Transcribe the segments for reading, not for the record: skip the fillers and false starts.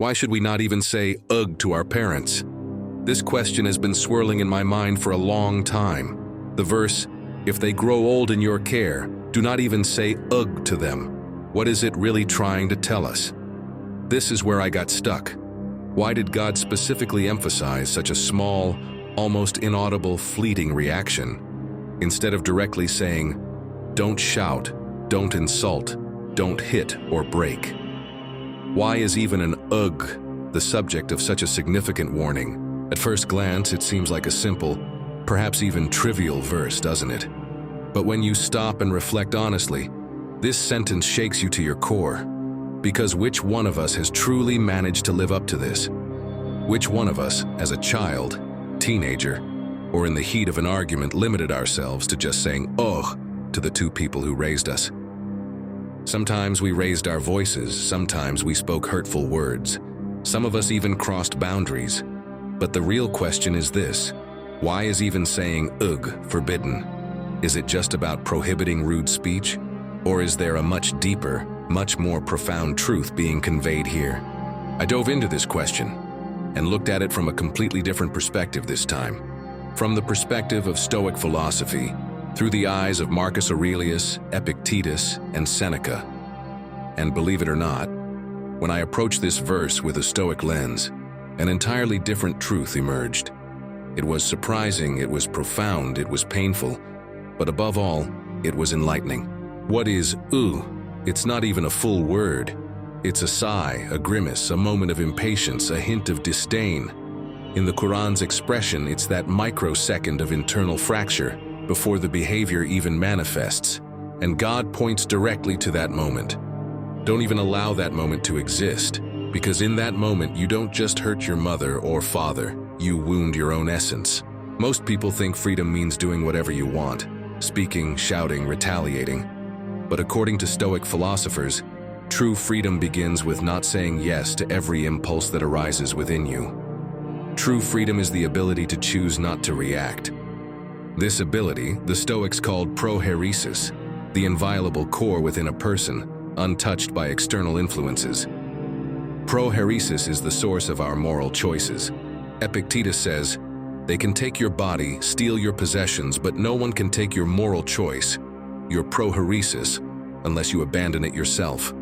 Why should we not even say ugh to our parents? This question has been swirling in my mind for a long time. The verse, "If they grow old in your care, do not even say ugh to them." What is it really trying to tell us? This is where I got stuck. Why did God specifically emphasize such a small, almost inaudible, fleeting reaction, instead of directly saying, "Don't shout, don't insult, don't hit or break"? Why is even an ugh the subject of such a significant warning? At first glance, it seems like a simple, perhaps even trivial verse, doesn't it? But when you stop and reflect honestly, this sentence shakes you to your core. Because which one of us has truly managed to live up to this? Which one of us, as a child, teenager, or in the heat of an argument, limited ourselves to just saying ugh to the two people who raised us? Sometimes we raised our voices, sometimes we spoke hurtful words. Some of us even crossed boundaries. But the real question is this: why is even saying ugh forbidden? Is it just about prohibiting rude speech? Or is there a much deeper, much more profound truth being conveyed here? I dove into this question and looked at it from a completely different perspective this time. From the perspective of Stoic philosophy, through the eyes of Marcus Aurelius, Epictetus, and Seneca. And believe it or not, when I approached this verse with a Stoic lens, an entirely different truth emerged. It was surprising, it was profound, it was painful, but above all, it was enlightening. What is ugh? It's not even a full word. It's a sigh, a grimace, a moment of impatience, a hint of disdain. In the Qur'an's expression, it's that microsecond of internal fracture before the behavior even manifests, and God points directly to that moment. Don't even allow that moment to exist, because in that moment you don't just hurt your mother or father, you wound your own essence. Most people think freedom means doing whatever you want, speaking, shouting, retaliating. But according to Stoic philosophers, true freedom begins with not saying yes to every impulse that arises within you. True freedom is the ability to choose not to react. This ability, the Stoics called prohairesis, the inviolable core within a person, untouched by external influences. Prohairesis is the source of our moral choices. Epictetus says, "They can take your body, steal your possessions, but no one can take your moral choice, your prohairesis, unless you abandon it yourself."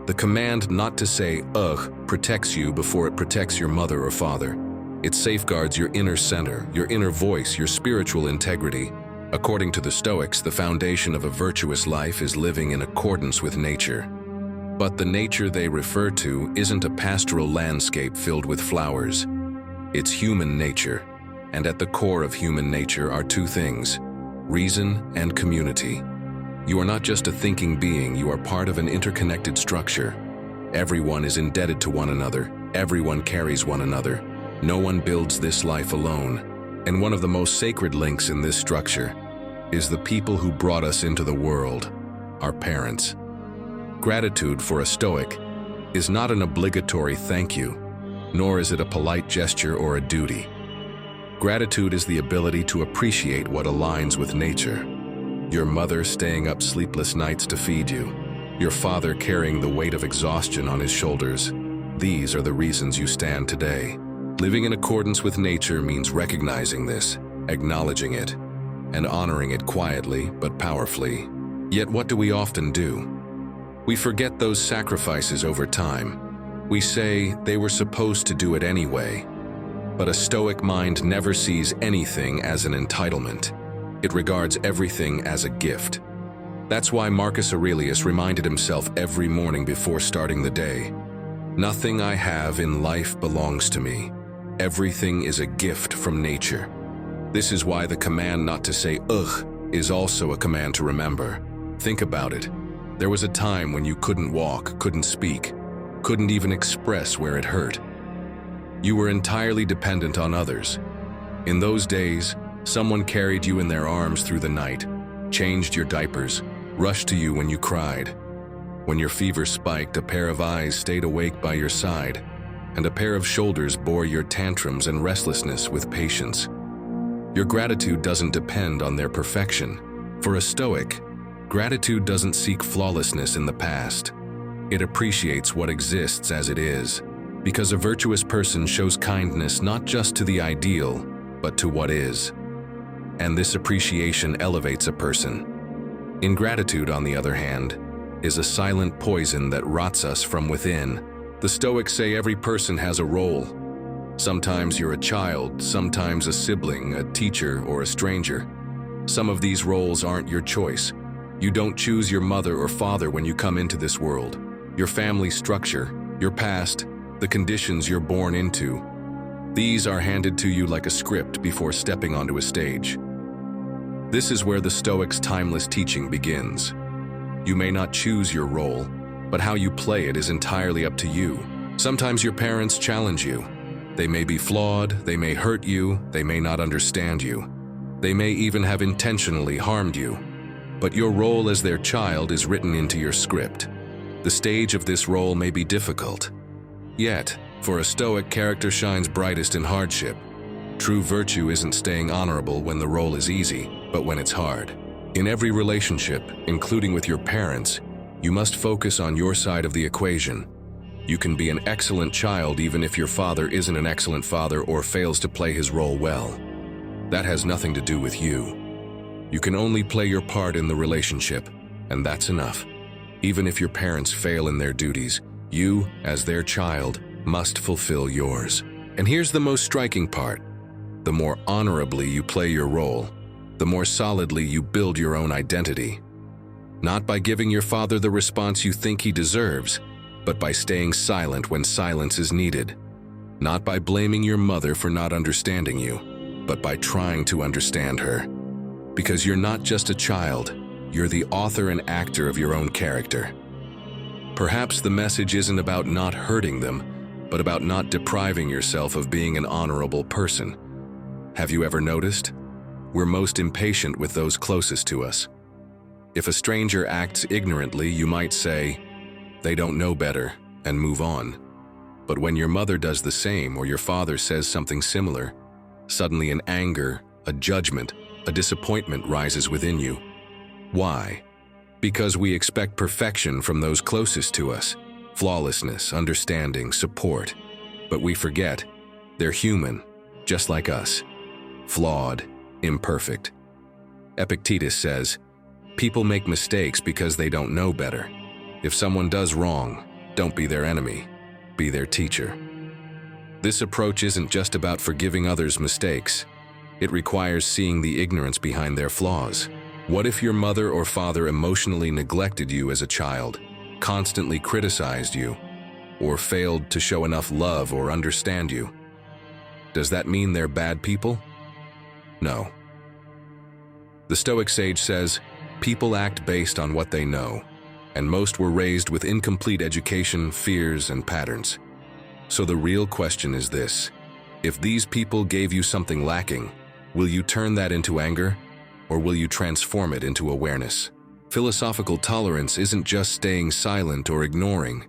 The command not to say ugh protects you before it protects your mother or father. It safeguards your inner center, your inner voice, your spiritual integrity. According to the Stoics, the foundation of a virtuous life is living in accordance with nature. But the nature they refer to isn't a pastoral landscape filled with flowers. It's human nature, and at the core of human nature are two things: reason and community. You are not just a thinking being, you are part of an interconnected structure. Everyone is indebted to one another, everyone carries one another. No one builds this life alone, and one of the most sacred links in this structure is the people who brought us into the world, our parents. Gratitude for a Stoic is not an obligatory thank you, nor is it a polite gesture or a duty. Gratitude is the ability to appreciate what aligns with nature. Your mother staying up sleepless nights to feed you, your father carrying the weight of exhaustion on his shoulders. These are the reasons you stand today. Living in accordance with nature means recognizing this, acknowledging it, and honoring it quietly but powerfully. Yet what do we often do? We forget those sacrifices over time. We say they were supposed to do it anyway. But a Stoic mind never sees anything as an entitlement. It regards everything as a gift. That's why Marcus Aurelius reminded himself every morning before starting the day, "Nothing I have in life belongs to me. Everything is a gift from nature." This is why the command not to say ugh is also a command to remember. Think about it. There was a time when you couldn't walk, couldn't speak, couldn't even express where it hurt. You were entirely dependent on others. In those days, someone carried you in their arms through the night, changed your diapers, rushed to you when you cried. When your fever spiked, a pair of eyes stayed awake by your side, and a pair of shoulders bore your tantrums and restlessness with patience. Your gratitude doesn't depend on their perfection. For a Stoic, gratitude doesn't seek flawlessness in the past. It appreciates what exists as it is. Because a virtuous person shows kindness not just to the ideal, but to what is. And this appreciation elevates a person. Ingratitude, on the other hand, is a silent poison that rots us from within. The Stoics say every person has a role. Sometimes you're a child, sometimes a sibling, a teacher, or a stranger. Some of these roles aren't your choice. You don't choose your mother or father when you come into this world. Your family structure, your past, the conditions you're born into. These are handed to you like a script before stepping onto a stage. This is where the Stoics' timeless teaching begins. You may not choose your role, but how you play it is entirely up to you. Sometimes your parents challenge you. They may be flawed, they may hurt you, they may not understand you. They may even have intentionally harmed you. But your role as their child is written into your script. The stage of this role may be difficult. Yet, for a Stoic, character shines brightest in hardship. True virtue isn't staying honorable when the role is easy, but when it's hard. In every relationship, including with your parents, you must focus on your side of the equation. You can be an excellent child even if your father isn't an excellent father or fails to play his role well. That has nothing to do with you. You can only play your part in the relationship, and that's enough. Even if your parents fail in their duties, you, as their child, must fulfill yours. And here's the most striking part. The more honorably you play your role, the more solidly you build your own identity. Not by giving your father the response you think he deserves, but by staying silent when silence is needed. Not by blaming your mother for not understanding you, but by trying to understand her. Because you're not just a child, you're the author and actor of your own character. Perhaps the message isn't about not hurting them, but about not depriving yourself of being an honorable person. Have you ever noticed? We're most impatient with those closest to us. If a stranger acts ignorantly, you might say, "They don't know better," and move on. But when your mother does the same or your father says something similar, suddenly an anger, a judgment, a disappointment rises within you. Why? Because we expect perfection from those closest to us, flawlessness, understanding, support. But we forget, they're human, just like us, flawed, imperfect. Epictetus says, "People make mistakes because they don't know better. If someone does wrong, don't be their enemy, be their teacher." This approach isn't just about forgiving others' mistakes. It requires seeing the ignorance behind their flaws. What if your mother or father emotionally neglected you as a child, constantly criticized you, or failed to show enough love or understand you? Does that mean they're bad people? No. The Stoic sage says, people act based on what they know, and most were raised with incomplete education, fears, and patterns. So the real question is this: if these people gave you something lacking, will you turn that into anger, or will you transform it into awareness? Philosophical tolerance isn't just staying silent or ignoring.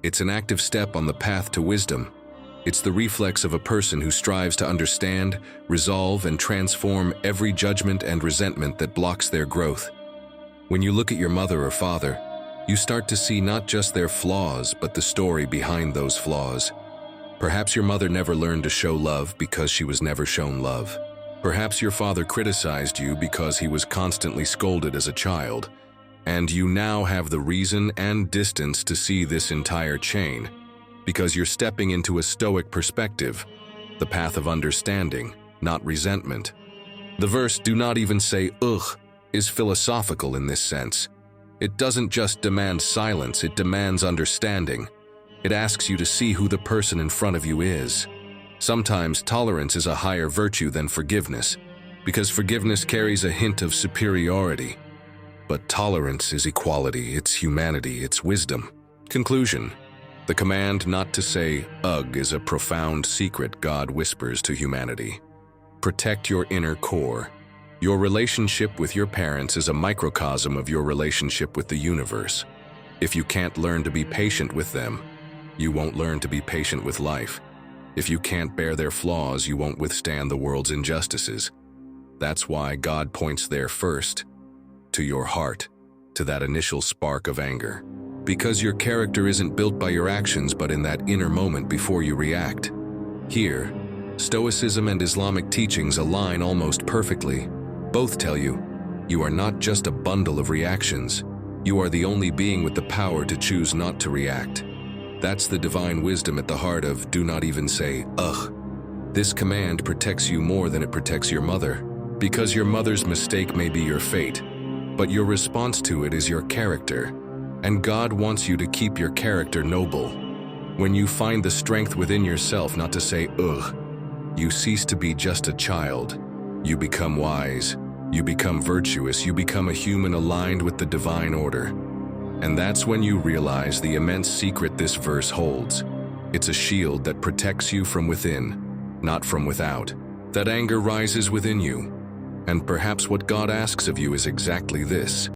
It's an active step on the path to wisdom. It's the reflex of a person who strives to understand, resolve, and transform every judgment and resentment that blocks their growth. When you look at your mother or father, you start to see not just their flaws, but the story behind those flaws. Perhaps your mother never learned to show love because she was never shown love. Perhaps your father criticized you because he was constantly scolded as a child, and you now have the reason and distance to see this entire chain, because you're stepping into a Stoic perspective, the path of understanding, not resentment. The verse, "Do not even say ugh," is philosophical in this sense. It doesn't just demand silence, it demands understanding. It asks you to see who the person in front of you is. Sometimes tolerance is a higher virtue than forgiveness, because forgiveness carries a hint of superiority. But tolerance is equality, it's humanity, it's wisdom. Conclusion: the command not to say ugh is a profound secret God whispers to humanity. Protect your inner core. Your relationship with your parents is a microcosm of your relationship with the universe. If you can't learn to be patient with them, you won't learn to be patient with life. If you can't bear their flaws, you won't withstand the world's injustices. That's why God points there first, to your heart, to that initial spark of anger. Because your character isn't built by your actions but in that inner moment before you react. Here, Stoicism and Islamic teachings align almost perfectly. Both tell you, you are not just a bundle of reactions. You are the only being with the power to choose not to react. That's the divine wisdom at the heart of "do not even say, ugh." This command protects you more than it protects your mother, because your mother's mistake may be your fate, but your response to it is your character. And God wants you to keep your character noble. When you find the strength within yourself not to say, ugh, you cease to be just a child. You become wise. You become virtuous. You become a human aligned with the divine order. And that's when you realize the immense secret this verse holds. It's a shield that protects you from within, not from without. That anger rises within you. And perhaps what God asks of you is exactly this.